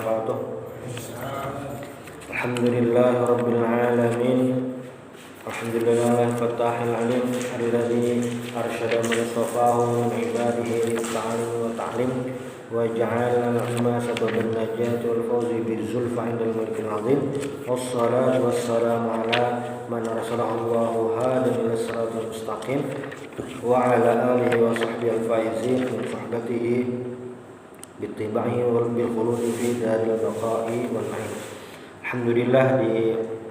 wabarakatuh. Alhamdulillahirabbil alamin. Alhamdulillah fatahil alim alladzi arsyada man istafahu min ibadihi lit-ta'lim wa ta'lim wa ja'ala al-ilma sababan najati wal fawzi bizulfa 'indal malikil 'azim. Wassalatu wassalamu ala man arsalahu Allahu hadan ila siratal mustaqim wa ala alihi wa sahbihi al-faizin min suhbatihi bittiba'i wal bil khuludi fi daril baqa'i wan na'im. Alhamdulillah, di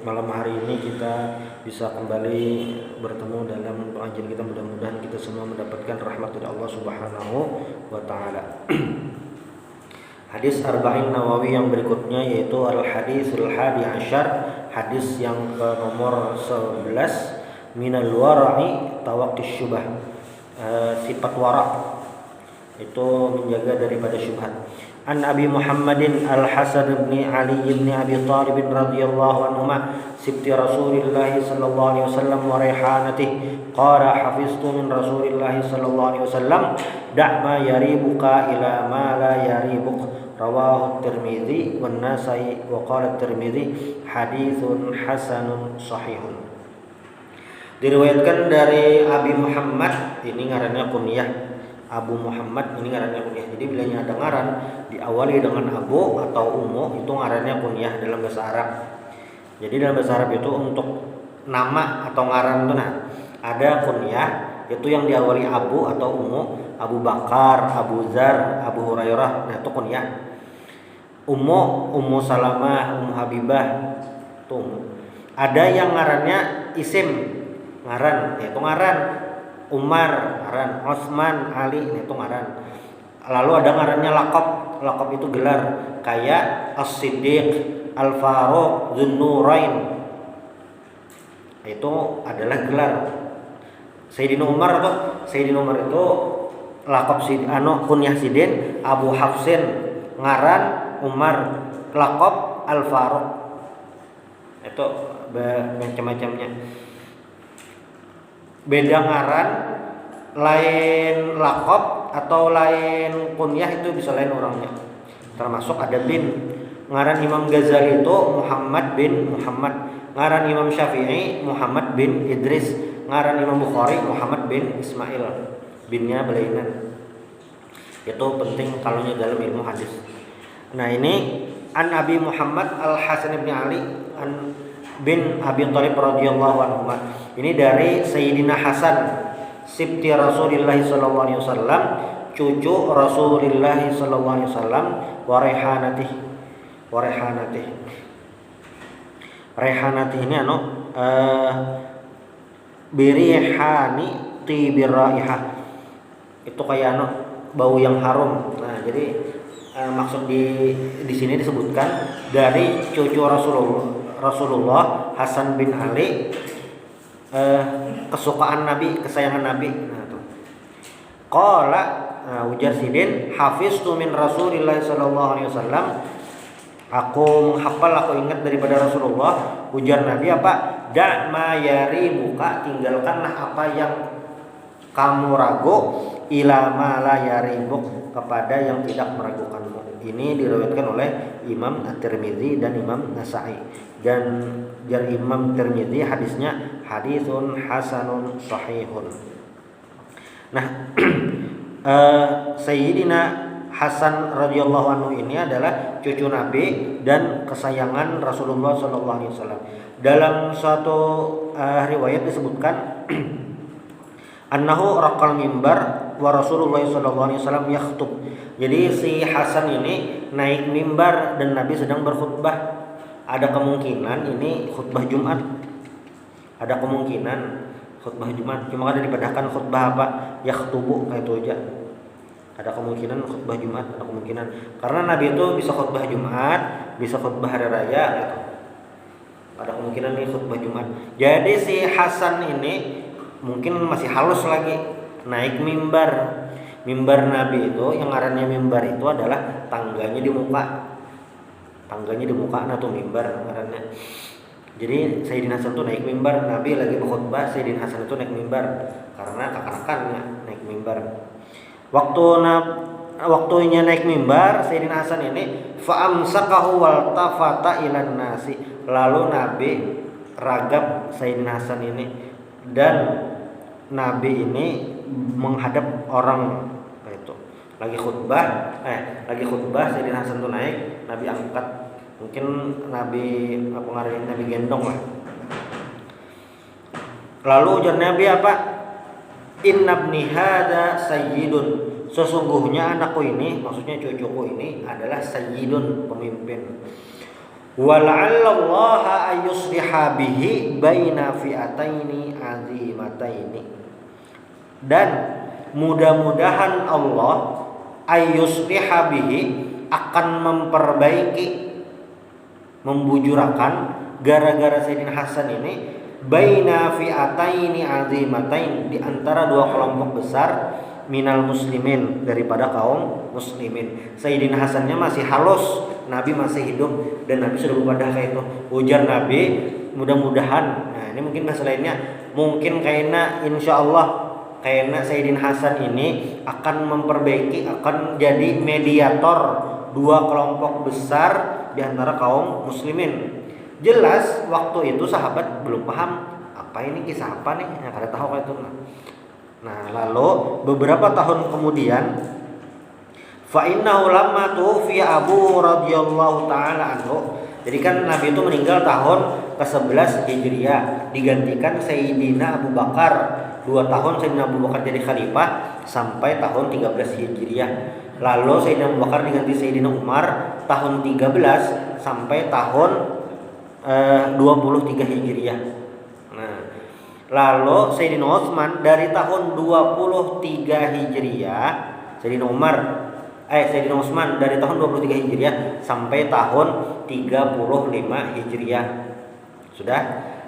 malam hari ini kita bisa kembali bertemu dalam pengajian kita. Mudah-mudahan kita semua mendapatkan rahmat dari Allah Subhanahu wa taala. Hadis Arba'in Nawawi yang berikutnya yaitu al-hadisul hadi asyar, hadis yang ke nomor 11, minal wara'i tawaqqi syubah. Sifat wara' itu menjaga daripada syubhat. An Abi Muhammadin Al-Hasan bin Ali bin Abi Thalib radhiyallahu anhuma sibti Rasulillah sallallahu alaihi wasallam wa raihanatihi qala hafiztu min Rasulillah sallallahu alaihi wasallam da' ma yaribuka ila ma la yaribuk, rawahu Tirmidzi wan Nasa'i wa qala Tirmidzi haditsun hasanun sahihun. Diriwayatkan dari Abi Muhammad, ini ngarannya kunyah Abu Muhammad, ini ngarannya kunyah. Jadi bila ada ngaran diawali dengan Abu atau Ummu, itu ngarannya kunyah dalam bahasa Arab. Jadi dalam bahasa Arab itu untuk nama atau ngaran itu ada kunyah, itu yang diawali Abu atau Ummu, Abu Bakar, Abu Dzar, Abu Hurairah, itu kunyah. Ummu Salamah, Ummu Habibah, itu Ummu. Ada yang ngarannya isim, ngaran, yaitu ngaran Umar, ngaran Utsman, Ali, itu ngaran. Lalu ada ngarannya laqab itu gelar, kayak As-Siddiq, Al-Faruq, Dzunnurain, itu adalah gelar. Sayyidina Umar itu laqab kunyah Sidin, Abu Hafsin, ngaran Umar, laqab Al-Faruq, itu macam-macamnya. Beda ngaran, lain laqab atau lain kunyah itu bisa lain orangnya. Termasuk ada bin. Ngaran Imam Ghazali itu Muhammad bin Muhammad. Ngaran Imam Syafi'i Muhammad bin Idris. Ngaran Imam Bukhari Muhammad bin Ismail. Binnya belainan. Itu penting kalaunya dalam ilmu hadis. Nah, ini An Abi Muhammad Al-Hasan bin Ali bin Abi Thalib radhiyallahu anhu. Ini dari Sayyidina Hasan, sibti Rasulillah sallallahu alaihi wasallam, cucu Rasulillah sallallahu alaihi wasallam, wa raihanatihi. Raihanati ini birihani tibir raihah. Itu kayak bau yang harum. Nah, jadi maksud di sini disebutkan dari cucu Rasulullah Hasan bin Ali, kesukaan Nabi, kesayangan Nabi. Nah, tuh. Qala, ujar Sidin, hafiztu min Rasulillah sallallahu alaihi wasallam. Aku menghafal, aku ingat daripada Rasulullah. Ujar Nabi apa? Da' ma yaribuka, tinggalkanlah apa yang kamu ragu, ila ma la yaribuk, kepada yang tidak meragukanmu. Ini diriwayatkan oleh Imam At-Tirmidzi dan Imam Nasa'i. Dan dari Imam Tirmidzi hadisnya haditsun hasanun sahihun. Nah, Sayyidina Hasan radhiyallahu anhu ini adalah cucu Nabi dan kesayangan Rasulullah sallallahu alaihi wasallam. Dalam suatu riwayat disebutkan annahu raqal mimbar wa Rasulullah sallallahu alaihi wasallam yakhutub. Jadi si Hasan ini naik mimbar dan Nabi sedang berkhutbah. Ada kemungkinan ini khutbah Jumat. Ada kemungkinan khutbah Jumat. Cuma ada dipadahkan khutbah apa? Yakhutubu, kayak itu aja. Ada kemungkinan khutbah Jumat, ada kemungkinan. Karena Nabi itu bisa khutbah Jumat, bisa khutbah hari raya gitu. Ada kemungkinan ini khutbah Jumat. Jadi si Hasan ini mungkin masih halus lagi naik mimbar. Mimbar Nabi itu yang ngarannya mimbar itu adalah tangganya di muka. Tangganya di muka tuh mimbar ngarannya. Jadi Sayyidina Hasan itu naik mimbar, Nabi lagi berkhutbah, Sayyidina Hasan itu naik mimbar karena kekanakannya naik mimbar. Waktu waktunya naik mimbar Sayyidina Hasan ini fa amsakahu wal tafata ilan nasi, lalu Nabi ragap Sayyidina Hasan ini dan Nabi ini menghadap orang itu lagi khutbah Sayyidina Hasan itu naik, Nabi angkat, mungkin Nabi apa ngarin, Nabi gendong lah. Lalu ujar Nabi apa? Inna ibni hada sayyidun, sesungguhnya anakku ini, maksudnya cucuku ini adalah sayyidun, pemimpin. Wala'allallaha ayyusliha bihi baina fi'ataini azimataini, dan mudah-mudahan Allah ayyusliha bihi akan memperbaiki, membujurakan gara-gara Sayyidina Hasan ini baina fi'ataini azimatain, di antara dua kelompok besar minal muslimin, daripada kaum muslimin. Sayyidina Hasannya masih halus, Nabi masih hidup dan Nabi sudah berpadah kayak itu. Ujar Nabi, mudah-mudahan. Nah, ini mungkin bahasa lainnya, mungkin kayaknya insyaallah kayaknya Sayyidina Hasan ini akan memperbaiki, akan jadi mediator dua kelompok besar di antara kaum muslimin. Jelas waktu itu sahabat belum paham apa ini, kisah apa nih, yang kada tahu kayak itu. Nah, lalu beberapa tahun kemudian fa innahu lamma tufiya Abu radhiyallahu taala anhu. Jadi kan Nabi itu meninggal tahun ke-11 Hijriah, digantikan Sayyidina Abu Bakar. 2 tahun Sayyidina Abu Bakar jadi khalifah sampai tahun 13 Hijriah. Lalu Sayyidina Abu Bakar diganti Sayyidina Umar tahun 13 sampai tahun 23 Hijriah. Nah, lalu Sayyidina Utsman dari tahun 23 Hijriah, Sayyidina Utsman dari tahun 23 Hijriah sampai tahun 35 Hijriah. Sudah.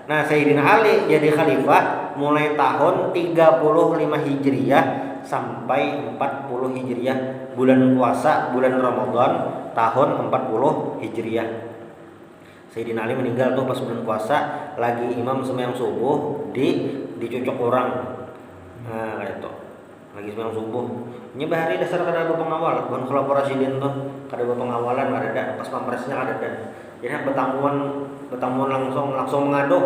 Nah, Sayyidina Ali jadi khalifah mulai tahun 35 Hijriah sampai 40 Hijriah, bulan puasa bulan Ramadan tahun 40 Hijriah. Sayyidina Ali meninggal tuh pas bulan puasa, lagi imam sembahyang subuh dicocok orang. Nah, kayak itu. Lagi sembahyang subuh. Ini bahari dasar kada ada pengawal, bukan kolaborasi tuh, kada ada pengawalan, kada ada pas pampresnya kada ada. Jadi betamuan langsung mengadu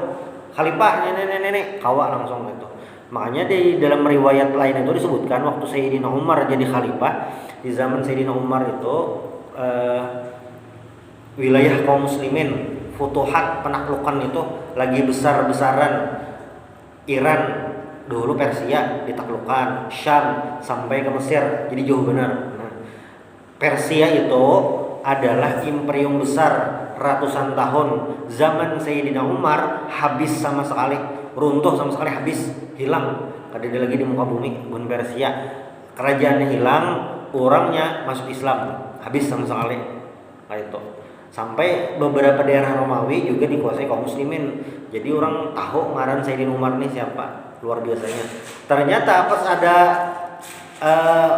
khalifah nenek kawa langsung gitu. Makanya di dalam riwayat lain itu disebutkan waktu Sayyidina Umar jadi khalifah, di zaman Sayyidina Umar itu wilayah kaum muslimin, futuhat, penaklukan itu lagi besar-besaran. Iran dulu, Persia ditaklukkan, Syam sampai ke Mesir, jadi jauh benar. Nah, Persia itu adalah imperium besar ratusan tahun. Zaman Sayyidina Umar habis sama sekali, runtuh sama sekali, habis, hilang, kada ada lagi di muka bumi. Bun Persia, kerajaannya hilang, orangnya masuk Islam, habis sama sekali. Kayak itu. Sampai beberapa daerah Romawi juga dikuasai kaum muslimin. Jadi orang tahu ngaran Sayyidina Umar ini siapa, luar biasanya. Ternyata pas ada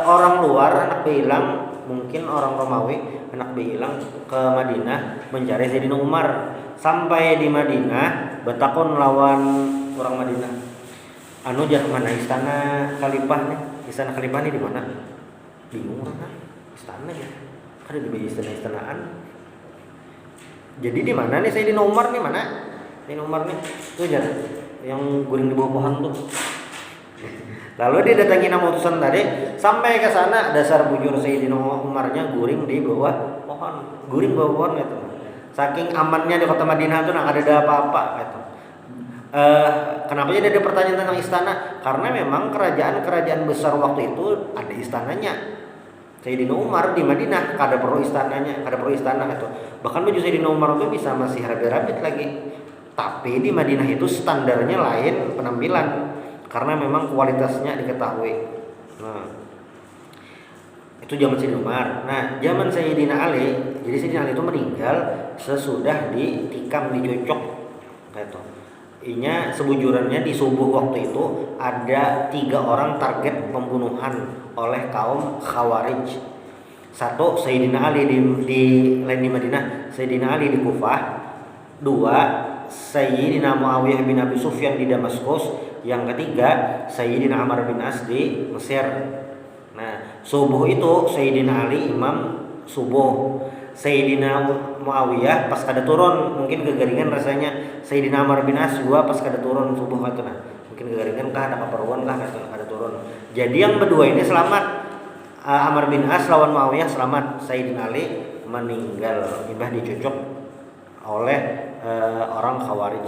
orang luar anak bilang, mungkin orang Romawi anak bilang ke Madinah mencari Sayyidina Umar. Sampai di Madinah betakon lawan orang Madinah. Anu jangan mana istana khalifah nih? Istana khalifah nih di mana? Bingung orang. Istana ya. Ada di istana-istanaan. Jadi di mana nih Sayyidina Umar nih, mana? Sayyidina Umar nih. Tuh jangan yang guring di bawah pohon tuh. Lalu dia datangi nama utusan tadi, sampai ke sana dasar bujur Sayyidina Umarnya guring di bawah pohon, guring bawah pohon gitu. Saking amannya di kota Madinah tuh nggak ada apa-apa gitu. Kenapa jadi ada pertanyaan tentang istana? Karena memang kerajaan-kerajaan besar waktu itu ada istananya. Sayyidina Umar di Madinah kada perlu istananya, kada perlu istana gitu. Bahkan baju Sayyidina Umar itu bisa masih rapi-rapi lagi. Tapi di Madinah itu standarnya lain penampilan, karena memang kualitasnya diketahui. Nah, itu zaman Sayyidina Umar. Nah, zaman Sayyidina Ali, jadi Sayyidina Ali itu meninggal sesudah ditikam, dicocok gitu. Inya sebujurannya di subuh waktu itu ada 3 orang target pembunuhan oleh kaum Khawarij. 1 Sayyidina Ali di lain di Madinah, Sayyidina Ali di Kufah. 2 Sayyidina Muawiyah bin Abi Sufyan di Damaskus. Yang ketiga Sayyidina Amr bin As di Mesir. Nah, subuh itu Sayyidina Ali imam subuh. Sayyidina Muawiyah pas kada turun mungkin kegeringan rasanya. Sayyidina Amr bin As juga pas kada turun subuh katuna. Mungkin kegeringan kah ada keperluan kah kada turun. Jadi yang berdua ini selamat. Amr bin As lawan Muawiyah selamat. Sayyidina Ali meninggal, imbah dicucuk oleh orang Khawarij.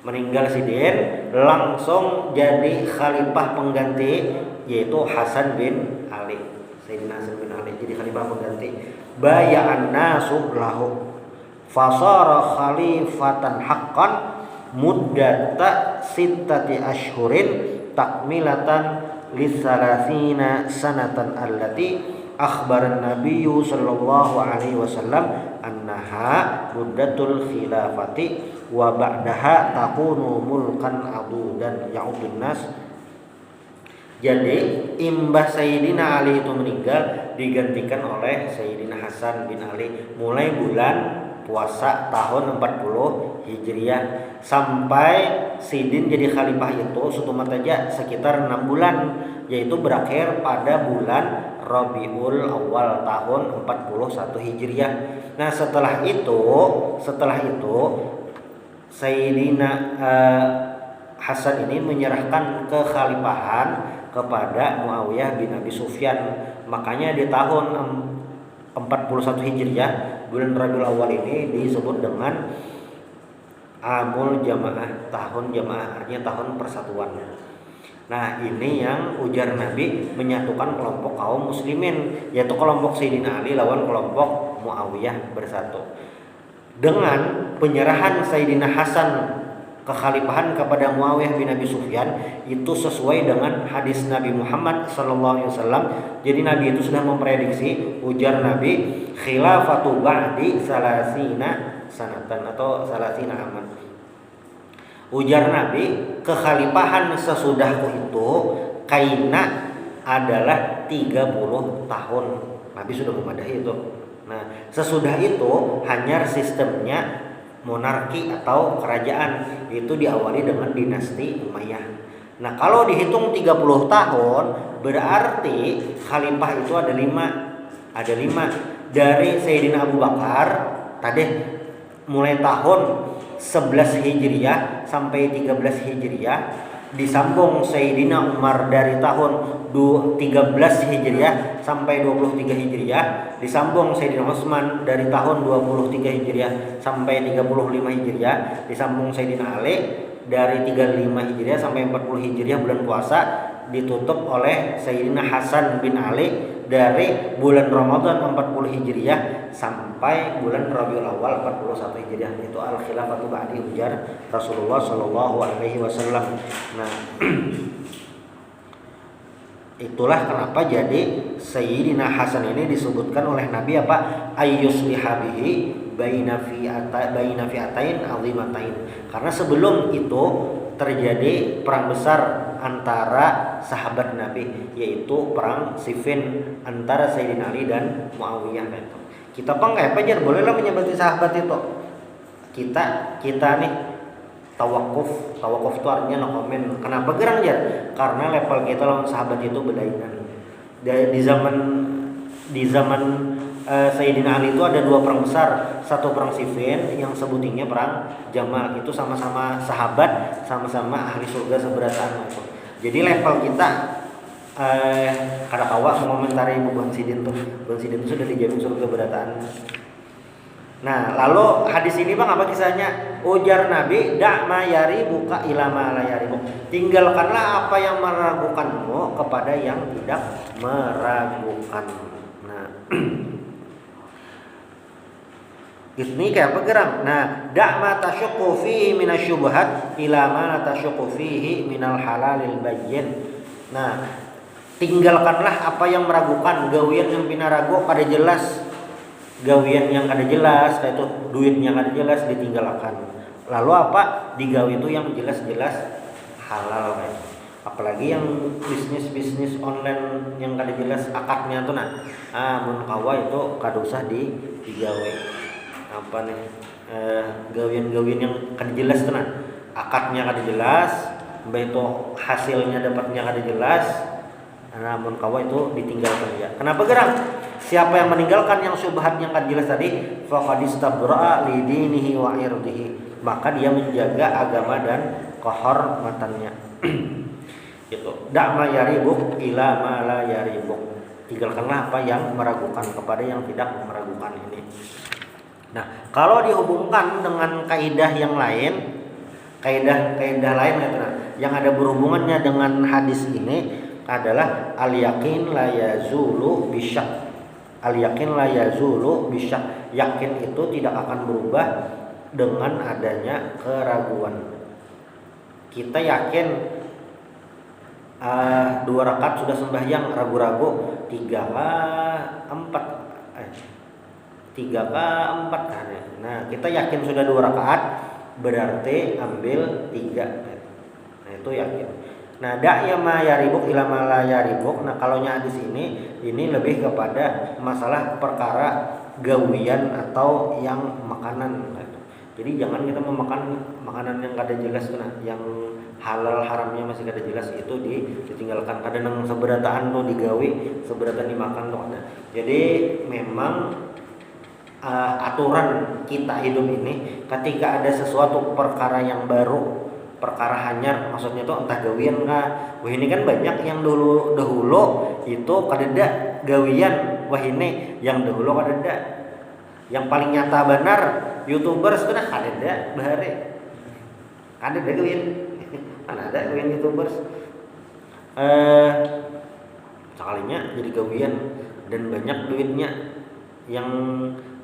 Meninggal sidin, langsung jadi khalifah pengganti yaitu Hasan bin Ali. Sayyidina Hasan bin Ali jadi khalifah pengganti. Bay'an nasu lahu fasara khalifatan haqqan muddata sittati ashhurin takmilatan lisalasina sanatan allati akhbaran nabiyyu sallallahu alaihi wasallam annaha muddatul khilafati wa ba'daha takunu mulkan adudan ya'udun nas. Jadi imbah Sayyidina Ali itu meninggal digantikan oleh Sayyidina Hasan bin Ali mulai bulan puasa tahun 40 Hijriah sampai Sidin jadi khalifah itu sutumat aja sekitar 6 bulan, yaitu berakhir pada bulan Rabiul Awal tahun 41 Hijriah. Nah setelah itu Sayyidina Hasan ini menyerahkan kekhalifahan kepada Muawiyah bin Abi Sufyan. Makanya di tahun 41 Hijriah bulan Rabiul Awal ini disebut dengan Amul Jamaah, tahun jamaah, artinya tahun persatuan. Nah ini yang ujar Nabi menyatukan kelompok kaum muslimin, yaitu kelompok Sayyidina Ali lawan kelompok Muawiyah bersatu. Dengan penyerahan Sayyidina Hasan kekhalifahan kepada Muawiyah bin Abi Sufyan itu sesuai dengan hadis Nabi Muhammad SAW. Jadi Nabi itu sudah memprediksi, ujar Nabi, khilafatu ba'di salasina sanatan atau salasina aman. Ujar Nabi, kekhalifahan sesudahku itu kaina adalah 30 tahun. Nabi sudah memadahi itu. Nah, sesudah itu hanya sistemnya monarki atau kerajaan, itu diawali dengan dinasti Umayyah. Nah kalau dihitung 30 tahun berarti khalifah itu ada 5 dari Sayyidina Abu Bakar tadi mulai tahun 11 Hijriah sampai 13 Hijriah, disambung Sayyidina Umar dari tahun 13 Hijriah sampai 23 Hijriah, disambung Sayyidina Utsman dari tahun 23 Hijriah sampai 35 Hijriah, disambung Sayyidina Ali dari 35 Hijriah sampai 40 Hijriah bulan puasa, ditutup oleh Sayyidina Hasan bin Ali dari bulan Ramadan 40 Hijriah sampai bulan Rabiul Awal 41 Hijriah. Itu al-khilafatu ba'di, ujar Rasulullah sallallahu alaihi wasallam. Nah, itulah kenapa jadi Sayyidina Hasan ini disebutkan oleh Nabi apa? Ayyusliha bihi baina fi'atain azimatain. Karena sebelum itu terjadi perang besar antara sahabat Nabi, yaitu perang Siffin antara Sayyidina Ali dan Muawiyah. Kita bangga apa aja bolehlah menyebut sahabat itu. Kita nih tawakuf itu artinya no comment. Kenapa gerang ya? Karena level kita lawan sahabat itu bedainan. Di zaman Sayyidina Ali itu ada 2 perang besar. Satu perang Siffin yang sebutingnya perang Jamal, itu sama-sama sahabat, sama-sama ahli surga seberataan itu. Jadi level kita kada kawa mengomentari Bang Sidin tuh. Bang Sidin itu sudah dijamin surga berataan. Nah, lalu hadis ini Bang apa kisahnya? Ujar Nabi, "Da'ma yaribuka ila ma la yaribuk." Tinggalkanlah apa yang meragukanmu kepada yang tidak meragukan. Nah, ini kayak apa gerang? Nah, da'ma tasyuqu fihi minasyubhat ila ma tasyuqu fihi minal halalil bayyin. Nah, tinggalkanlah apa yang meragukan, gawian yang pinaragu kada jelas. Gawian yang kada jelas, kayak itu duitnya kada jelas ditinggalkan. Lalu apa? Digawi itu yang jelas-jelas halal kayak. Apalagi yang bisnis online yang kada jelas akadnya tuh nah. Mun kawa itu kada usah digawe. Apa nih gawian-gawian yang kada jelas tuh nah. Akadnya kada jelas, mbak itu hasilnya dapatnya kada jelas. namun kawa itu ditinggalkan ya. Kenapa gerang? Siapa yang meninggalkan yang syubhatnya kan jelas tadi, faqad istabra'a li dinihi wa irdihi, maka dia menjaga agama dan kehormatannya. Itu da'ma yaribuk ila ma la yaribuk, tinggalkanlah apa yang meragukan kepada yang tidak meragukan ini. Nah, kalau dihubungkan dengan kaidah yang lain, kaidah lain yang ada berhubungannya dengan hadis ini adalah al yakin la yazulu bisyak. Al yakin la yazulu bisyak, yakin itu tidak akan berubah dengan adanya keraguan. Kita yakin 2 rakaat sudah sembahyang, ragu-ragu 3 4 kan ya. Nah, kita yakin sudah 2 rakaat, berarti ambil 3. Nah, itu yakin. Nah, da'ya ma yaribuk ila ma la yaribuk. Nah, kalau hadis ini lebih kepada masalah perkara gawian atau yang makanan. Jadi jangan kita memakan makanan yang kada jelas, nah, yang halal haramnya masih kada jelas, itu ditinggalkan. Kadang nang seberataan tuh digawi, seberataan dimakan tuh ada. Jadi memang aturan kita hidup ini, ketika ada sesuatu perkara yang baru, perkara hanyar, maksudnya tuh entah gawian kah. Wah, ini kan banyak yang dahulu itu kadeda gawian, wah ini yang dahulu kadeda. Yang paling nyata benar YouTubers itu nah kadeda bahare. Kadeda gawian. Kan ada gawian YouTubers. Sekalinya jadi gawian dan banyak duitnya, yang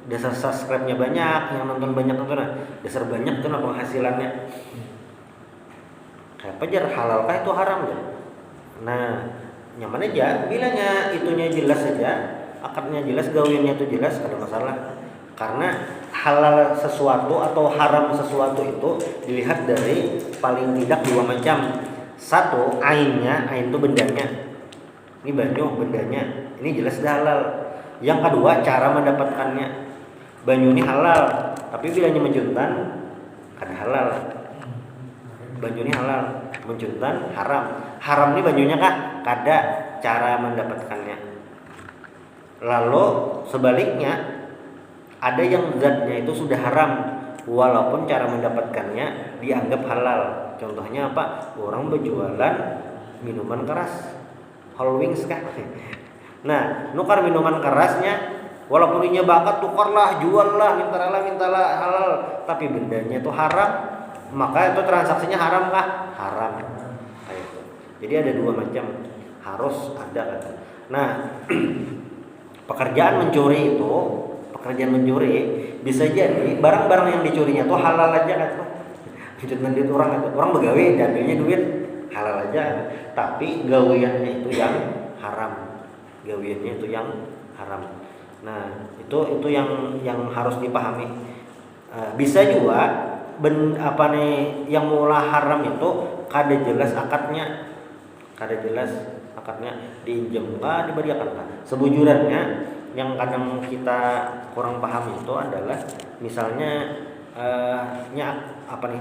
dasar subscribe-nya banyak, yang nonton banyak itu nah, dasar banyak tuh nah penghasilannya. Kayak jar halal kah itu haram ya? Nah, nyaman aja, bilangnya itunya jelas saja, akadnya jelas, gawiannya itu jelas, ada masalah. Karena halal sesuatu atau haram sesuatu itu dilihat dari paling tidak 2 macam. Satu, ainnya, ain itu bendanya. Ini banyu bendanya, ini jelas halal. Yang kedua, cara mendapatkannya. Banyu ini halal, tapi bilanya menjuntan kada halal. Banyu ini halal, menjuntan haram. Haram ini banyunya kah? Kada, cara mendapatkannya. Lalu sebaliknya, ada yang zatnya itu sudah haram, walaupun cara mendapatkannya dianggap halal. Contohnya apa? Orang berjualan minuman keras, Whole Wings kah? Nah, nukar minuman kerasnya, walaupun ini bakat, tukarlah, juallah, mintalah halal, tapi bendanya itu haram, maka itu transaksinya haram kah? Haram. Jadi ada 2 macam, harus ada kan. Nah, pekerjaan mencuri bisa jadi barang-barang yang dicurinya tuh halal aja kan. Mencutan duit orang begawe, ambilnya duit halal aja, tapi gawiannya itu yang haram. Nah, itu yang harus dipahami. Bisa juga yang mula haram itu kada jelas akadnya, diinjam kah, diberiakan kah. Sebujurannya yang kadang kita kurang paham itu adalah misalnya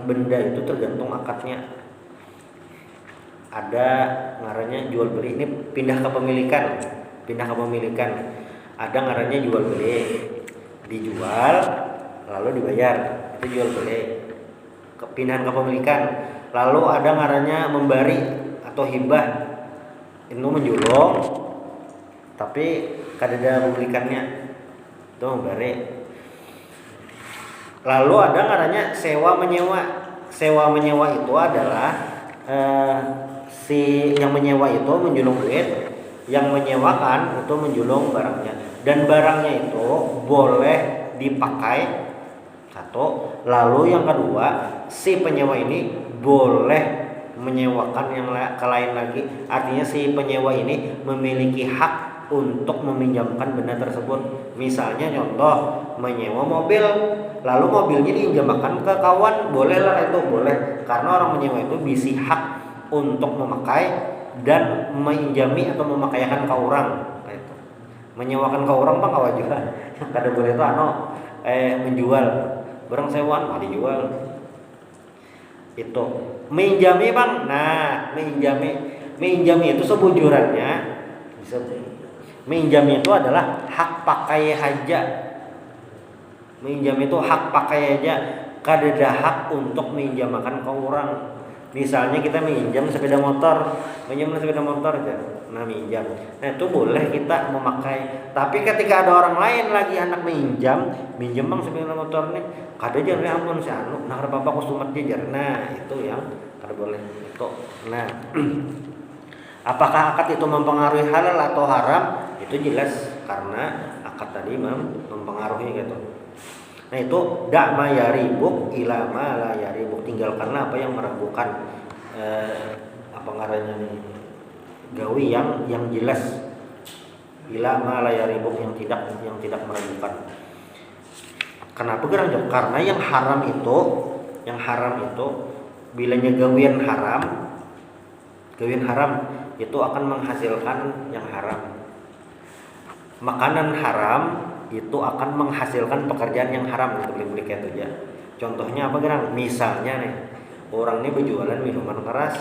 benda itu tergantung akadnya. Ada ngarannya jual beli, ini pindah kepemilikan. Ada ngarannya jual beli, dijual lalu dibayar, itu jual beli. Pindahan kepemilikan. Lalu ada ngarannya memberi atau hibah, itu menjulung tapi kadada pemilikannya, itu memberi. Lalu ada ngarannya sewa menyewa itu adalah si yang menyewa itu menjulung duit, yang menyewakan itu menjulung barangnya, dan barangnya itu boleh dipakai. Satu. Lalu yang kedua, si penyewa ini boleh menyewakan yang lain lagi. Artinya si penyewa ini memiliki hak untuk meminjamkan benda tersebut. Misalnya contoh, menyewa mobil, lalu mobilnya diinjamkan ke kawan, bolehlah itu, boleh. Karena orang menyewa itu bisi hak untuk memakai dan menjami atau memakaikan ke orang. Itu. Menyewakan ke orang bang kawan juga. Yang kada boleh itu menjual barang sewaan mau dijual. Itu minjami bang. Nah, minjami itu sebujurannya Minjam itu adalah hak pakai haja. Minjam itu hak pakai haja. Kadada hak untuk minjamakan ke orang. Misalnya kita minjam sepeda motor aja. Nah minjam. Nah itu boleh kita memakai. Tapi ketika ada orang lain lagi anak minjam bang sepeda motor nih, kada jangan ampun si anu, nah kada bapak kusumat jajar. Nah itu yang kada boleh itu. Nah apakah akad itu mempengaruhi halal atau haram? Itu jelas karena akad tadi mempengaruhi gitu. Nah itu dak ma yaribuk ila ma la yaribuk, tinggalkanlah apa yang meragukan apa ngarannya nih gawi yang jelas, ila ma la yaribuk yang tidak meragukan. Kenapa gerang jawab? Karena yang haram itu bilanya gawian haram itu akan menghasilkan yang haram. Makanan haram itu akan menghasilkan pekerjaan yang haram, gitu beli kayak itu aja. Contohnya apa gerang? Misalnya nih, orang ini berjualan minuman keras,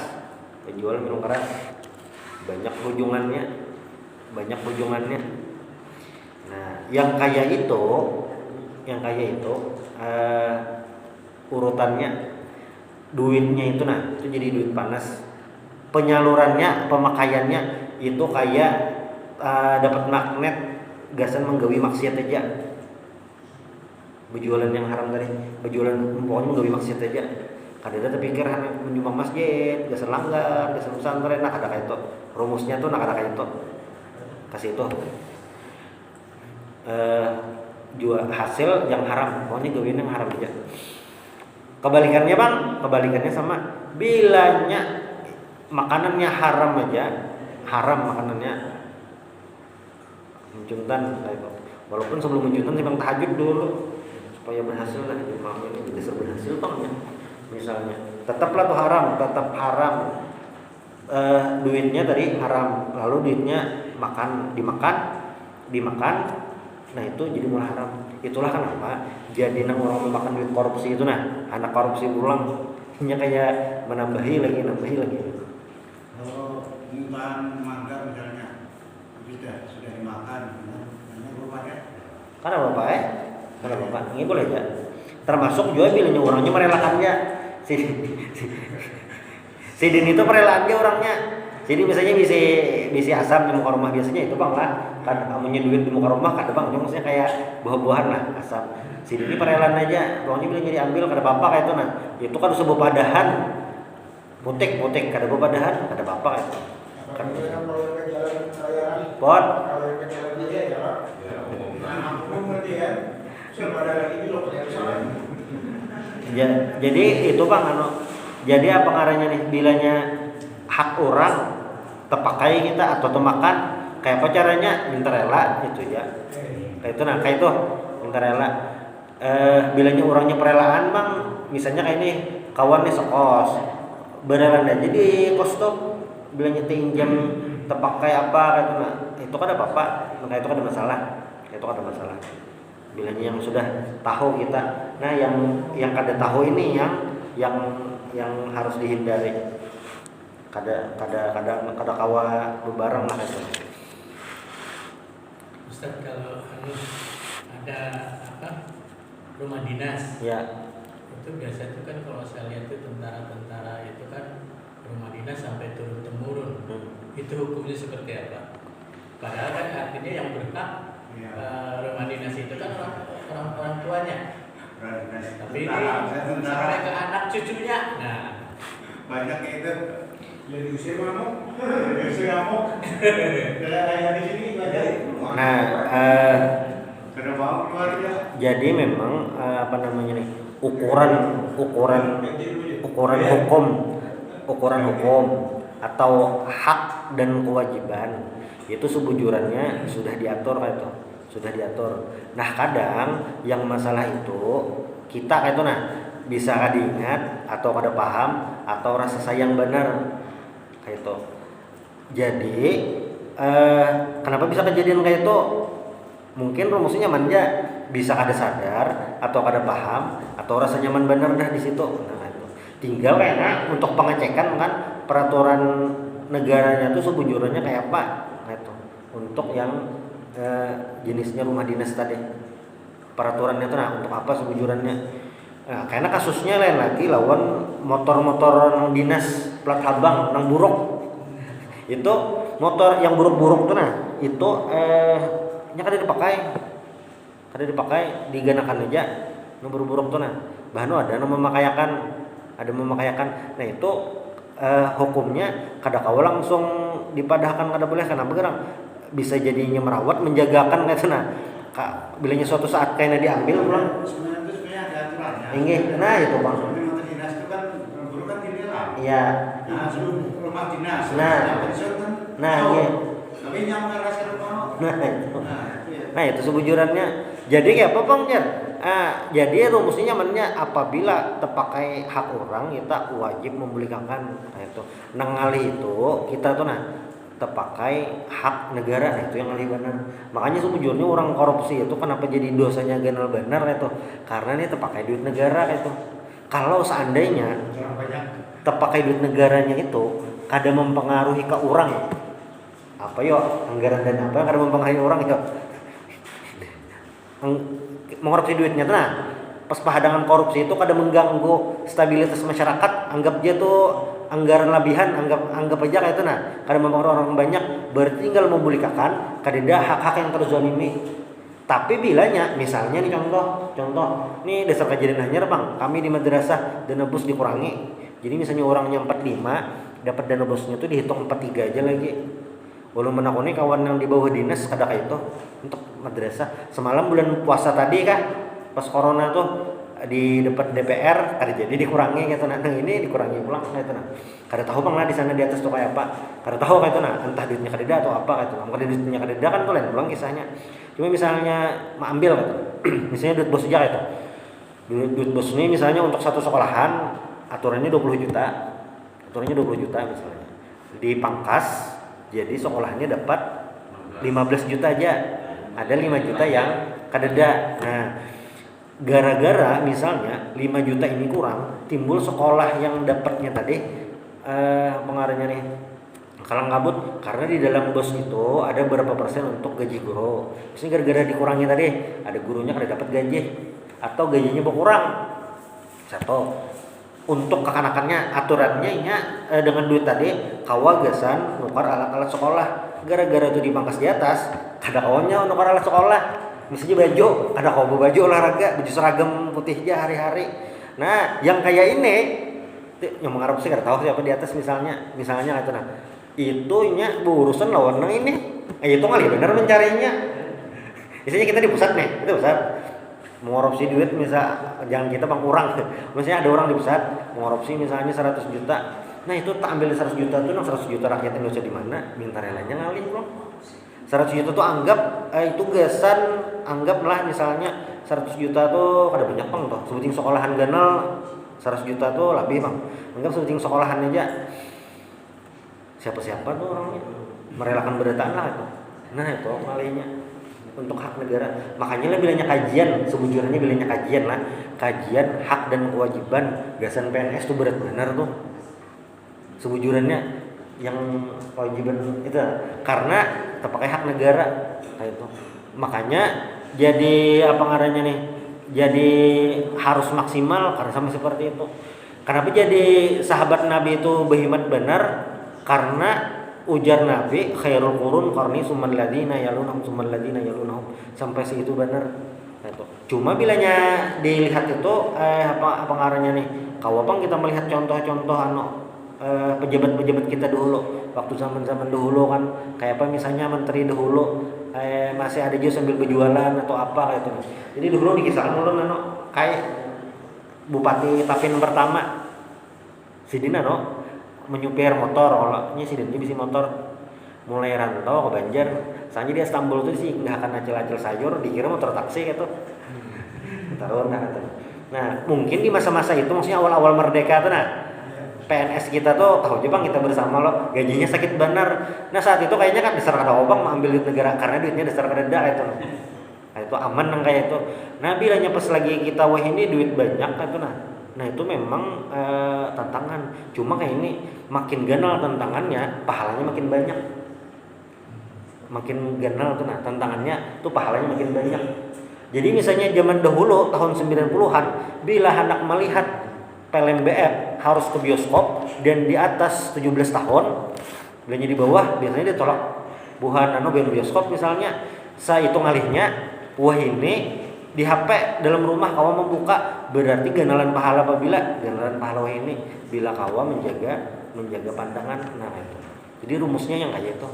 banyak ujungannya. Nah, yang kaya itu urutannya duitnya itu itu jadi duit panas. Penyalurannya, pemakaiannya itu kayak dapat magnet, gasan menggawi maksiat aja. Berjualan yang haram tadi, pokoknya menggawi maksiat aja. Kadang terpikir menyumbang masjid, gasan langgar, gasan pesantren, ada kayak itu. Rumusnya tuh ada kayak itu. Kasih itu. Jual hasil yang haram, pokoknya gawin yang haram aja. Kebalikannya bang, sama bilanya makanannya haram aja, makanannya mencuntan, walaupun sebelum mencuntan sih bang tahajud dulu supaya berhasil lah, ini bisa berhasil bang ya. Misalnya tetaplah tuh tetap haram, duitnya tadi haram, lalu duitnya dimakan, nah itu jadi mulai haram. Itulah kenapa jadi orang memakan duit korupsi itu anak korupsi ulang, hanya kayak menambahi lagi. Kalau bahan mangga misalnya sudah dimakan, hanya bapaknya. Karena bapak, ini boleh ya. Termasuk juga bilangnya orangnya merelakannya. Si Din itu merelakannya orangnya. Jadi misalnya bisi asam di muka rumah biasanya itu bang lah, kan amunya duit di muka rumah kan bang, maksudnya kayak buah-buahan lah asam. Si Din ini perelaan aja, orangnya bilang jadi ambil kada bapak kayak itu itu kan sebuah padahan. Butik kada bapadahan, kada bapak itu. Kan pot. Ya, jadi itu bang jadi apa ngarannya nih, bilanya hak orang terpakai kita atau temakan, kayak apa caranya minta rela itu ya. Kayak itu kayak itu minta rela. Bilanya orangnya perelaan bang, misalnya kayak ini kawan nih sekos beneran aja di kos tuh bilangnya pinjam terpakai apa gitu itu kan ada apa-apa, maka itu kan ada masalah. Bilangnya yang sudah tahu kita, nah yang kada tahu ini yang harus dihindari. Kada kawa bebarang lah itu. Ustaz, kalau ada rumah dinas ya, itu biasa itu kan kalau saya lihat itu tentara itu kan rumah dinas sampai turun temurun. Itu hukumnya seperti apa? Padahal kan artinya yang berhak rumah dinas itu kan orang tuanya. Tapi ini sampai ke anak cucunya. Nah, banyak itu. Jadi usia kamu. Di sini belajar. Nah, jadi memang ukuran hukum atau hak dan kewajiban itu sebujurannya sudah diatur. Nah kadang yang masalah itu kita kayak itu bisa kada ingat atau kada paham atau rasa sayang benar kayak itu. Jadi kenapa bisa kejadian kayak itu? Mungkin rumusnya manja, bisa kada sadar atau kada paham atau rasa nyaman benar dah di situ. Nah itu tinggal kayaknya untuk pengecekan kan peraturan negaranya tuh sebujurannya kayak apa. Nah itu untuk yang jenisnya rumah dinas tadi. Peraturannya itu nah untuk apa sebujurannya? Nah, karena kasusnya lain lagi lawan motor-motor dinas plat habang nang buruk. Itu motor yang buruk-buruk tuh nah, itu nya kada dipakai diganakan aja nang buruk-buruk tuh nah. Bahkan ada memakaikan. Nah, itu hukumnya kada kau langsung dipadahkan kada boleh karena bergerang bisa jadinya merawat menjagakan kayak nah. Bilanya suatu saat kayaknya diambil pulang. Sebenarnya ada aturannya. Inggih, nah itu Bang. Motor dinas itu kan guru kan dinilai. Iya. Nah, sebelum rumah dinas. Nah. Pensiun kan. Nah, iya. Tapi yang mengarahkan rumah. Nah, itu. Iya. Nah, itu sebujurannya. Jadi kayak apa Bang Jar? Jadi rumusnya nyamannya apabila terpakai hak orang kita wajib membelikan. Nah, itu. Nang ngalih itu kita tuh nah terpakai hak negara, nah itu yang lebih benar. Makanya sebujurnya orang korupsi itu kenapa jadi dosanya ganal benar itu karena ini terpakai duit negara itu. Kalau seandainya terpakai duit negaranya itu kada mempengaruhi ke orang apa yo anggaran dan apa kada mempengaruhi orang itu mengkorupsi duitnya tuh nah pas pahadangan korupsi itu kada mengganggu stabilitas masyarakat, anggap dia tuh anggaran labihan, anggap aja kayak itu nah kada mempengaruhi orang banyak, berarti tinggal memulihkan kadeda hak-hak yang terzalimi. Tapi bilanya misalnya nih contoh nih dasar kejadian anyar Bang, kami di madrasah dana bos dikurangi, jadi misalnya orangnya 45 dapat dana bosnya tuh dihitung 43 aja lagi. Belum menakuni kawan yang di bawah dinas kada kayak itu untuk madrasah. Semalam bulan puasa tadi kan pas corona tuh di depan DPR kada jadi dikurangi gitu nah. Ini dikurangi pulang gitu nah. Kada tahu Bang lah di sana di atas tuh kayak apa. Kada tahu kayak itu nah, entah duitnya kada atau apa gitu. Kalau duitnya kada kan tuh lain pulang kisahnya. Cuma misalnya mau ambil gitu. Misalnya duit bos aja gitu. Duit bos ini misalnya untuk satu sekolahan aturannya 20 juta. Aturannya 20 juta misalnya. Dipangkas jadi sekolahnya dapat 15 juta aja. Ada 5 juta yang kadeda. Nah, gara-gara misalnya 5 juta ini kurang, timbul sekolah yang dapatnya tadi pengaruhnya nih kalang kabut karena di dalam bos itu ada berapa persen untuk gaji guru. Misalnya gara-gara dikurangi tadi, ada gurunya kada dapat gaji atau gajinya berkurang. Satu. Untuk kekanakannya aturannya dengan duit tadi kawagasan nukar alat-alat sekolah. Gara-gara itu dipangkas di atas, kada kawanya nukar alat sekolah. Misalnya baju, ada kau baju olahraga, baju seragam putih aja hari-hari. Nah, yang kayak ini yang mengharap sih kada tahu siapa di atas misalnya itu nah. Itunya berurusan lawan nang ini. Itu kali benar mencarinya. Misalnya kita di pusat nih, itu pusat mengorupsi duit misal jangan kita Bang kurang. Misalnya ada orang di pusat mengorupsi misalnya 100 juta. Nah, itu tak ambil 100 juta tuh nang 100 juta rakyat Indonesia di mana? Minta relanya ngalih, Bro. 100 juta tuh anggap itu gasan, anggaplah misalnya 100 juta tuh kada banyak Bang tuh. Sebuting sekolahan ganal 100 juta tuh lebih Bang. Anggap sebuting sekolahan aja. Siapa-siapa tuh orangnya merelakan berataan lah itu. Nah, itu malihnya untuk hak negara. Makanya lah bilangnya kajian, sebujurnya bilangnya kajian lah. Kajian hak dan kewajiban gasan PNS tuh berat benar tuh. Sebujurnya yang kewajiban itu karena terpakai hak negara kayak itu. Makanya jadi apa ngarannya nih? Jadi harus maksimal karena sama seperti itu. Kenapa jadi sahabat Nabi itu berhimmat benar? Karena ujar Nabi khairul qurun qarni summal ladina yalunhum sampai segitu benar. Itu. Cuma bilanya dilihat itu apa ngarannya nih? Kawapang kita melihat contoh-contoh pejabat-pejabat kita dulu waktu zaman-zaman dulu kan kayak apa misalnya menteri dahulu masih ada juga sambil berjualan atau apa kayak itu. Jadi dulu dikisahkan dulu kayak Bupati Tapin pertama Sidina menyupir motor, olahnya Sidina bisa motor mulai rantau ke Banjar. Soalnya dia Istanbul tuh sih nggak akan acil-acil sayur dikira motor taksi gitu. Taruh nah mungkin di masa-masa itu maksudnya awal-awal merdeka tuh nah PNS kita tuh tahu aja Bang kita bersama lo gajinya sakit benar. Nah saat itu kayaknya kan dasar kada obang mengambil duit negara karena duitnya dasar kada itu. Nah itu aman nang kayak itu. Nah bilanya pas lagi kita wah ini duit banyak itu nah itu memang tantangan. Cuma kayak ini makin ganal tantangannya pahalanya makin banyak. makin ganal tuh. Nah, tantangannya tuh pahalanya makin banyak. Jadi misalnya zaman dahulu tahun 90-an bila hendak melihat film BF harus ke bioskop dan di atas 17 tahun, bilanya di bawah biasanya ditolak. Buhan bioskop misalnya, saya hitung alihnya, wah ini di HP dalam rumah kawa membuka, berarti ganalan pahala apabila ganalan pahala ini bila kawa menjaga pandangan. Nah itu. Jadi rumusnya yang kayak itu.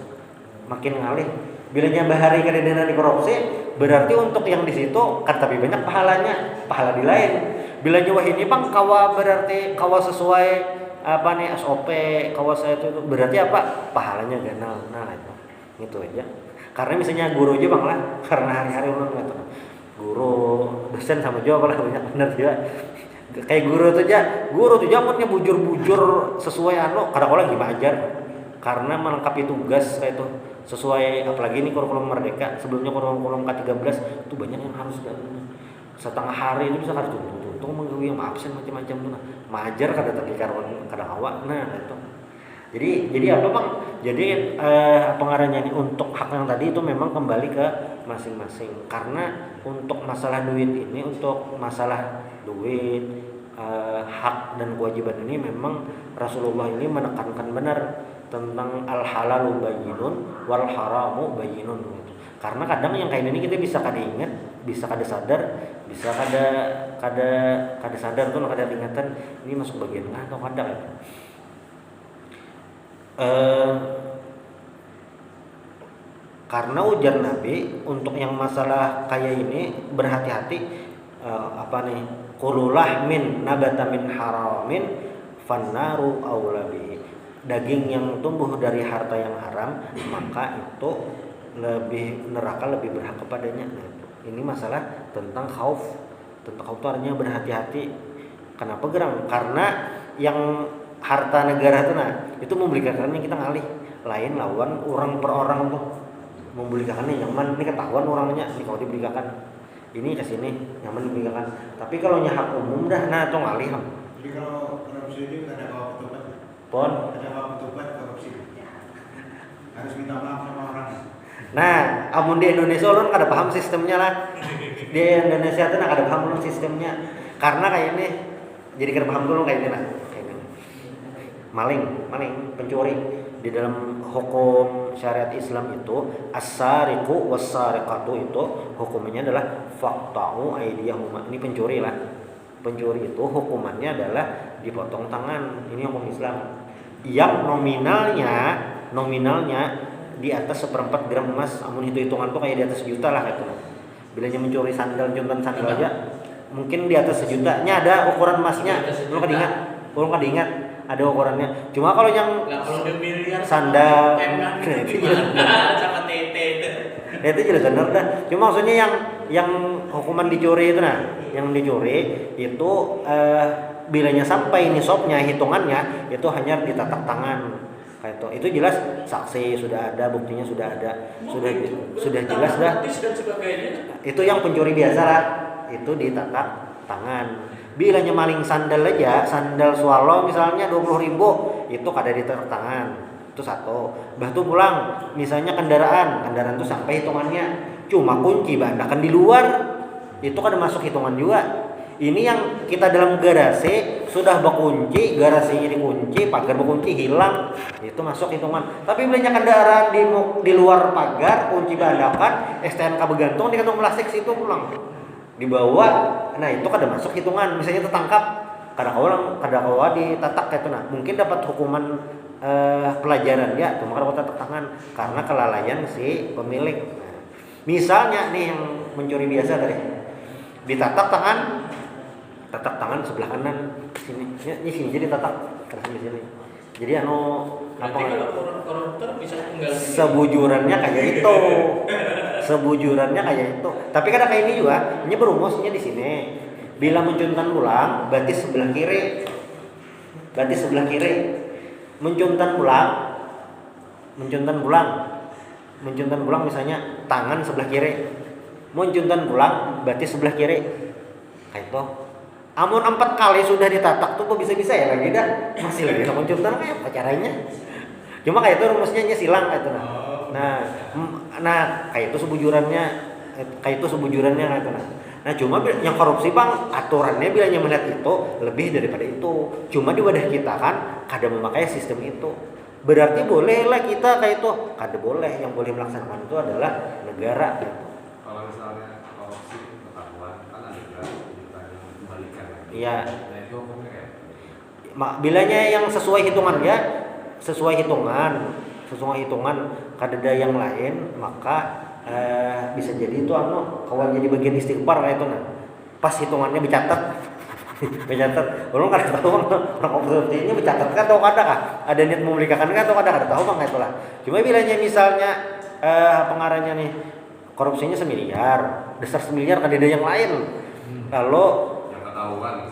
Makin ngalih. Bila nyambahari kadang-kadang di korupsi, berarti untuk yang di situ kan tapi banyak pahalanya, pahala di lain. Bila nyawa ini bang kawa berarti kawa sesuai apa nih SOP, kawa saya itu berarti apa? Pahalanya ganal. Nah itu aja. Karena misalnya guru aja bang lah, karena hari-hari ulang gitu. Guru dosen sama juga lah banyak benar juga. Kayak guru tuh zamannya bujur-bujur sesuai kadang-kadang gimana ajar. Karena melengkapi tugas kayak itu sesuai, apalagi ini kurikulum Merdeka, sebelumnya kurikulum K13 itu banyak yang harus setengah hari itu bisa harus tuntung menggawi yang absen macam-macam tuh. Nah, majar kada tadi kada awak. Nah itu. Jadi apa bang? Jadi pengarahnya ini untuk hak yang tadi itu memang kembali ke masing-masing. Karena untuk masalah duit ini, untuk masalah duit, hak dan kewajiban ini memang Rasulullah ini menekankan benar tentang al halalu bayyinun wal haramu bayyinun gitu. Karena kadang yang kayak ini kita bisa kada ingat, bisa kada sadar, bisa kada sadar tuh kada ingatan ini masuk bagian atau kada gitu. Karena ujar Nabi untuk yang masalah kayak ini berhati-hati, qululah min nabata min haramin fannaru aula bihi. Daging yang tumbuh dari harta yang haram, maka itu neraka lebih berhak kepadanya. Nah, ini masalah tentang khauf. Tentang khauf itu artinya berhati-hati. Kenapa gerang? Karena yang harta negara itu membelikannya kita ngalih. Lain lawan orang per orang tuh membelikannya nyaman. Ini ketahuan orangnya, ini kalau dibelikan ini ke sini nyaman dibelikan. Tapi kalau hak umum dah, nah itu ngalih. Jadi kalau korupsi ini ada bawa petugas. Pon. Ada bawa petugas korupsi. Harus minta maaf sama orang. Nah, amun di Indonesia orang kada paham sistemnya lah. Di Indonesia tuh kada paham orang sistemnya. Karena kayak ini, jadi kada paham dulu kayak ini lah. Maling, pencuri. Di dalam hukum syariat Islam itu as-sariqu was-sariqatu itu hukumnya adalah faqta'u aydiyahuma. Ini pencuri lah. Pencuri itu hukumannya adalah dipotong tangan. Ini hukum Islam. Yang nominalnya di atas 1/4 gram emas. Amun hitungan tuh kayak di atas juta lah gitu. Bilanya mencuri sandal, contoh sandal aja mungkin di atas 1 juta. Nya ada ukuran emasnya. Belum kada ingat. Ada ukurannya. Cuma kalau yang sandal itu sama tete itu jelas benar dah. Cuma maksudnya yang hukuman dicuri itu yang dicuri itu bilanya sampai nisabnya hitungannya itu hanya ditatak tangan. Kayak itu jelas saksi sudah ada, buktinya sudah ada, sudah jelas dah. Itu yang pencuri biasa lah, itu ditatak tangan. Bilanya maling sandal aja, sandal swallow misalnya 20.000 itu kada ditatak tangan. Itu satu. Bahtu pulang misalnya kendaraan itu sampai hitungannya. Cuma kunci bandakan di luar itu kada masuk hitungan juga. Ini yang kita dalam garasi sudah berkunci, garasinya dikunci, pagar berkunci hilang, itu masuk hitungan. Tapi bilanya kendaraan di luar pagar, kunci bandakan, STNK bergantung di kantong plastik situ pulang. Dibawa, nah itu kada masuk hitungan. Misalnya tertangkap, kada kawa ditatak kayak itu. Nah, mungkin dapat hukuman pelajaran ya, cuma kada tatak tangan karena kelalaian si pemilik. Nah, misalnya nih yang mencuri biasa tadi, ditatak tangan sebelah kanan sini. Ini sini jadi tatak terus di sini. Jadi kalau koruptor bisa tinggal sebujurannya kayak itu. Sebujurannya kayak itu. Tapi kadang kayak ini juga, ini berumusnya di sini. Bila mencuntan pulang, berarti sebelah kiri. Mencuntan pulang misalnya tangan sebelah kiri. Mencuntan pulang berarti sebelah kiri. Kayak itu. Amun 4 kali sudah ditatak tuh bisa-bisa ya lagi dah. Masih lagi mencuntan kayak apa caranya? Cuma kayak itu rumusnya silang kayak itu. Nah kayak itu sebujurannya kayak itu. Nah cuma yang korupsi bang aturannya bilanya melihat itu lebih daripada itu. Cuma di wadah kita kan kada memakai sistem itu. Berarti bolehlah kita kayak itu. Kada boleh, yang boleh melaksanakan itu adalah negara gitu. Kalau misalnya korupsi ketahuan kan ada juga yang kembalikan. Iya. Nah itu hukumnya kayak. Bilanya yang sesuai hitungan ya, sesuai hitungan kada ada yang lain maka bisa jadi itu kawan jadi bagian istighfar kayak itu pas hitungannya dicatat belum kada tahu orang korupsinya dicatat kan atau kada kah ada niat memulihkan kan atau kada tahu bang itulah. Cuma bilanya misalnya pengarahnya nih korupsinya 1 miliar, dasar 1 miliar kada ada yang lain lalu yang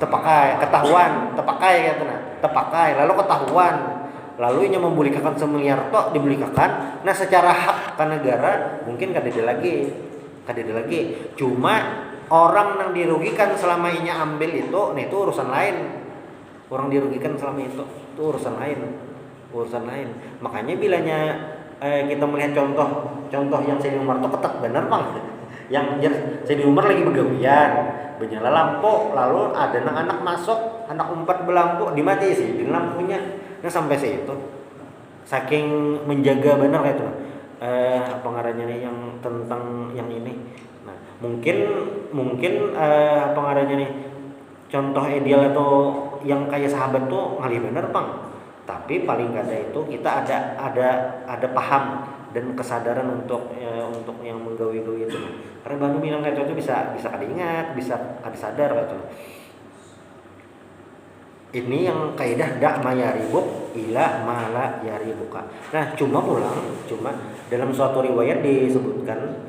tepakai lalu ketahuan lalu ini membulikakan 1 miliar tok dibulikakan. Nah secara hak ke negara mungkin kada ada lagi. Cuma orang yang dirugikan selama ini ambil itu, nah itu urusan lain. Orang dirugikan selama itu urusan lain. Makanya bilanya kita melihat contoh yang Sayyidina Umar itu ketat benar bang. Yang Sayyidina Umar lagi begawian, bernyala lampu, lalu ada anak masuk, anak umpat belampu, dimati sih di lampunya. Nah sampai situ saking menjaga benar kayak itu apa ngarannya nih yang tentang yang ini. Nah mungkin apa ngarannya nih contoh ideal atau yang kayak sahabat tuh ngalih bener bang, tapi paling kada itu kita ada paham dan kesadaran untuk yang menggawi-gawi itu. Karena Banu bilang kayak itu bisa kada ingat, bisa kada sadar kayak itu. Ini yang kaidah dak mayaribuk ila mala yaribuka. Nah cuma dalam suatu riwayat disebutkan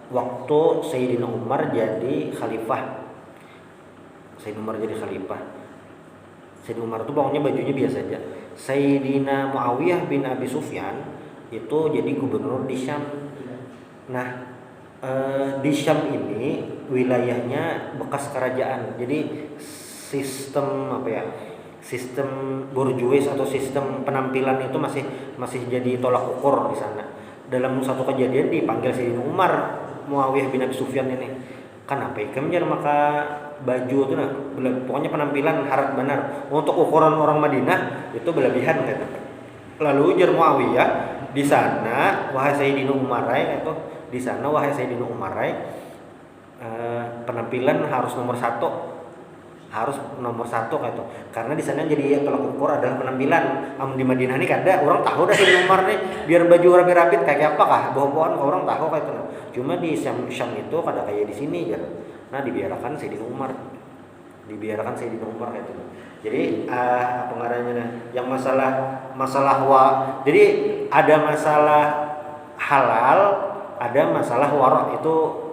waktu Sayyidina Umar jadi khalifah. Sayyidina Umar itu pokoknya bajunya biasa aja. Sayyidina Muawiyah bin Abi Sufyan itu jadi gubernur di Syam. Nah di Syam ini wilayahnya bekas kerajaan. Jadi sistem borjuis atau sistem penampilan itu masih jadi tolak ukur di sana. Dalam satu kejadian dipanggil Sayyidina Umar Muawiyah bin Abi Sufyan ini, kenapa ikan maka baju itu pokoknya penampilan harat benar untuk ukuran orang Madinah itu berlebihan gitu. Lalu ujar Muawiyah di sana wahai Sayyidina Umar penampilan harus nomor satu kayak itu. Karena di sana jadi tolak ukur adalah penampilan. Di Madinah ini kada orang tahu dah Sayyidina Umar nih biar baju rapi-rapi kayak apa kah bawa-bawaan orang tahu kayak itu. Cuma di Syam itu kada kayak di sini ya. Nah dibiarkan Sayyidina Umar kayak itu. Jadi pengarahnya yang masalah jadi ada masalah halal, ada masalah warok,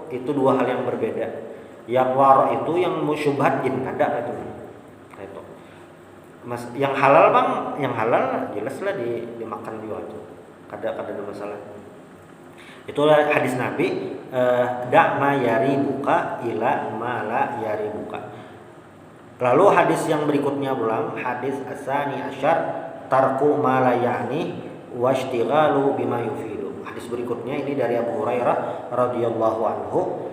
itu dua hal yang berbeda. Yang warok itu yang musyubhat ada itu. Yang halal bang, yang halal jelaslah dimakan juga itu. Kada ada masalah. Itulah hadis Nabi da' ma yaribuka ila ma la yaribuka. Lalu hadis yang berikutnya ulang, hadis asani asyar tarku ma la ya'ni washtighalu bima yufidu. Hadis berikutnya ini dari Abu Hurairah radhiyallahu anhu.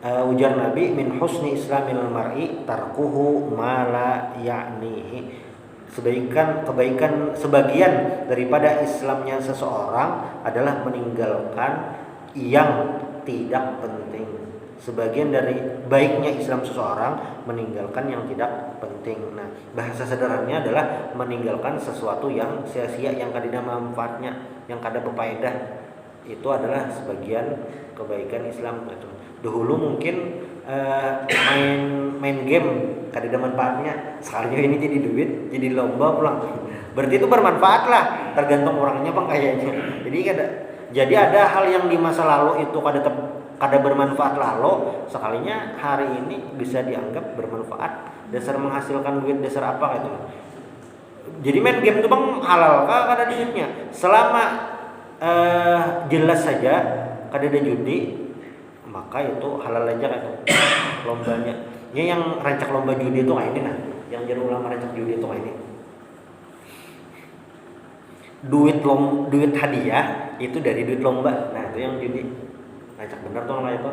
Ujar Nabi min husni islamil mar'i tarkuhu ma la ya'nihi. Sebagian daripada Islamnya seseorang adalah meninggalkan yang tidak penting. Sebagian dari baiknya Islam seseorang meninggalkan yang tidak penting. Nah, bahasa sederhananya adalah meninggalkan sesuatu yang sia-sia, yang kada manfaatnya, yang kada berfaedah. Itu adalah sebagian kebaikan Islam gitu. Dahulu mungkin main game kada ada manfaatnya, sekalinya ini jadi duit, jadi lomba pulang. Berarti itu bermanfaat lah, tergantung orangnya bang kayaknya. Jadi ada hal yang di masa lalu itu kada bermanfaat lalu, sekalinya hari ini bisa dianggap bermanfaat, dasar menghasilkan duit, dasar apa gitu. Jadi main game itu bang halal kah kada duitnya? Selama jelas saja kada ada judi, maka itu halal aja kan lombanya. Ya yang rancak lomba judi itu kayak ini nah, yang jadi ulama rancak judi itu kayak ini. duit hadiah itu dari duit lomba. Nah, itu yang judi. Acak bener tuh namanya itu.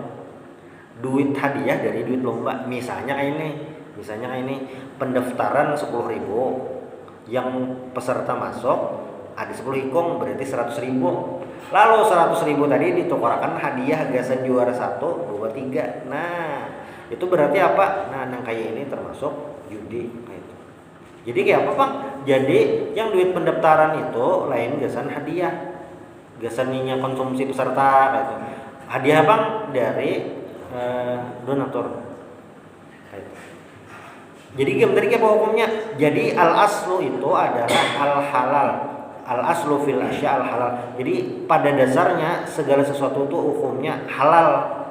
Duit hadiah dari duit lomba. Misalnya kayak ini pendaftaran 10.000, yang peserta masuk ada 10 ikong, berarti 100.000. Lalu 100.000 tadi ditukarkan hadiah gasan juara 1, 2, 3. Nah, itu berarti apa? Nah, yang kayak ini termasuk judi kayak itu. Jadi kayak apa, Bang? Jadi yang duit pendaftaran itu lain gasan hadiah. Gasannya konsumsi peserta kayak itu. Hadiah, Bang, dari donatur. Kayak itu. Jadi tadi apa hukumnya? Jadi al-aslu itu adalah al-halal. Al-aslu fil asya al-halal. Jadi pada dasarnya segala sesuatu itu hukumnya halal.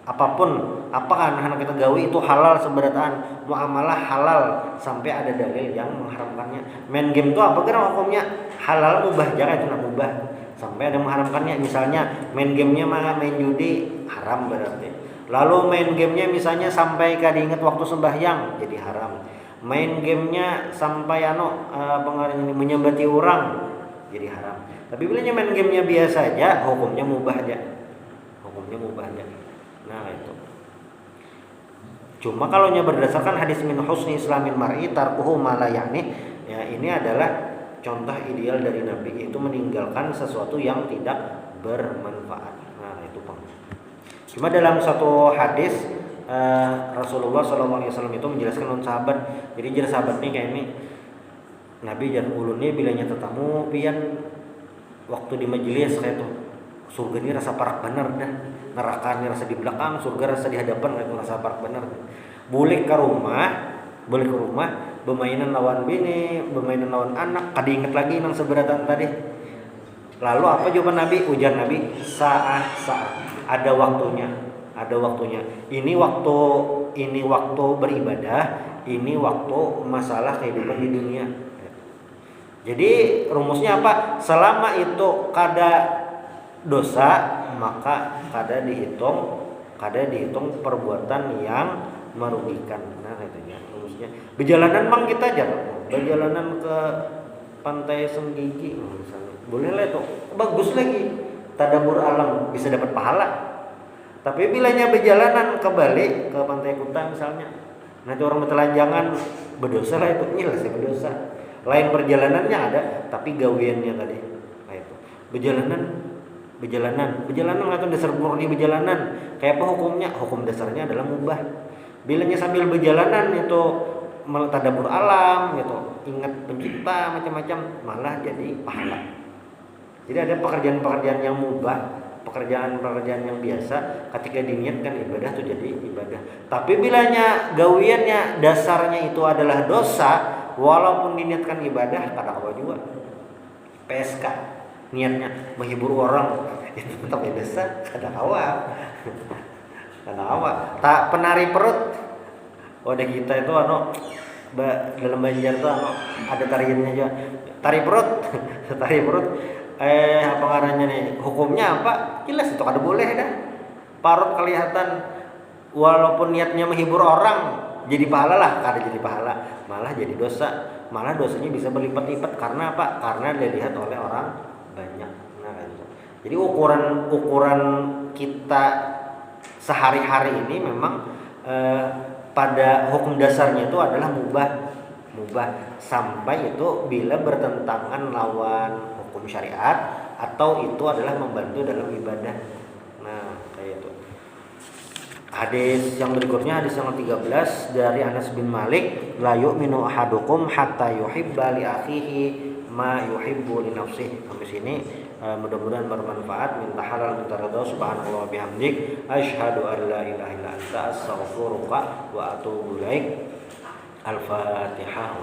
Apapun, apakah anak kita gawe itu halal seberataan, muamalah halal sampai ada dalil yang mengharamkannya. Main game itu apa kira hukumnya? Halal mubah, jangan itu mubah sampai ada mengharamkannya. Misalnya main gamenya main judi, haram berarti. Lalu main gamenya misalnya sampai diingat waktu sembahyang, jadi haram. Main gamenya sampai menyembati orang, jadi haram. Tapi bila main gamenya biasa aja, hukumnya mubah aja. Nah itu. Cuma kalau berdasarkan hadis min husni islamin mar'i tarkuhu ma la ya'ni, ya ini adalah contoh ideal dari Nabi, yaitu meninggalkan sesuatu yang tidak bermanfaat. Nah itu, Bang. Cuma dalam satu hadis Rasulullah SAW itu menjelaskan untuk sahabat. Jadi jelas sahabat nih kayak ini, Nabi jangan ulunnya bilanya tetamu pian waktu di majelis kayak itu, surga ini rasa parak bener dah, neraka ini rasa di belakang, surga rasa di hadapan, kayak itu rasa parak bener. Boleh ke rumah bermainan lawan bini, bermainan lawan anak, kadiinget lagi nang seberatan tadi. Lalu apa jawaban Nabi? Ujar Nabi, saat ada waktunya. Ini waktu beribadah, ini waktu masalah kehidupan di dunia. Jadi rumusnya apa? Selama itu kada dosa, maka kada dihitung perbuatan yang merugikan. Nah itu ya rumusnya. Berjalanan Bang kita aja, berjalanan ke pantai Senggigi misalnya, boleh lah itu, bagus lagi, tadabbur alam, bisa dapat pahala. Tapi bilanya berjalanan kembali ke pantai Kuta misalnya, nanti orang bertelanjangan, berdosa lah itu, jelas ya berdosa. Lain perjalanannya ada, tapi gawiannya tadi, kayak itu. Berjalanan atau dasar murni berjalanan. Kayak apa hukumnya? Hukum dasarnya adalah mubah. Bilanya sambil berjalanan itu tadabbur alam gitu, ingat pencipta macam-macam, malah jadi pahala. Jadi ada pekerjaan-pekerjaan yang mubah, pekerjaan-pekerjaan yang biasa, ketika diniatkan ibadah itu jadi ibadah. Tapi bilanya gawiannya dasarnya itu adalah dosa, walaupun diniatkan ibadah, kada apa juga. PSK niatnya menghibur orang, itu tetap dosa, kada awal. Tak penari perut. Wadah kita itu dalam Banjar tuh ada tariannya aja. Tari perut. Apa ngarannya nih? Hukumnya apa? Jelas itu kada boleh dah. Parut kelihatan walaupun niatnya menghibur orang, jadi pahala lah, kada jadi pahala, malah jadi dosa. Malah dosanya bisa berlipat-lipat karena apa? Karena dilihat oleh orang banyak. Nah, gitu. Jadi ukuran kita sehari-hari ini memang pada hukum dasarnya itu adalah mubah sampai itu bila bertentangan lawan hukum syariat atau itu adalah membantu dalam ibadah. Nah, kayak itu. Hadis yang berikutnya, hadis yang ke-13 dari Anas bin Malik, la yu'minu ahadukum hatta yuhibba li akhihi ma yuhibbu li nafsihi. Sampai sini mudah-mudahan bermanfaat. Minta halal minta ridha. Subhanallah bihamdik, asyhadu an la ilaha illa anta, astaghfiruka wa atubu ilaik. Al-Fatihah.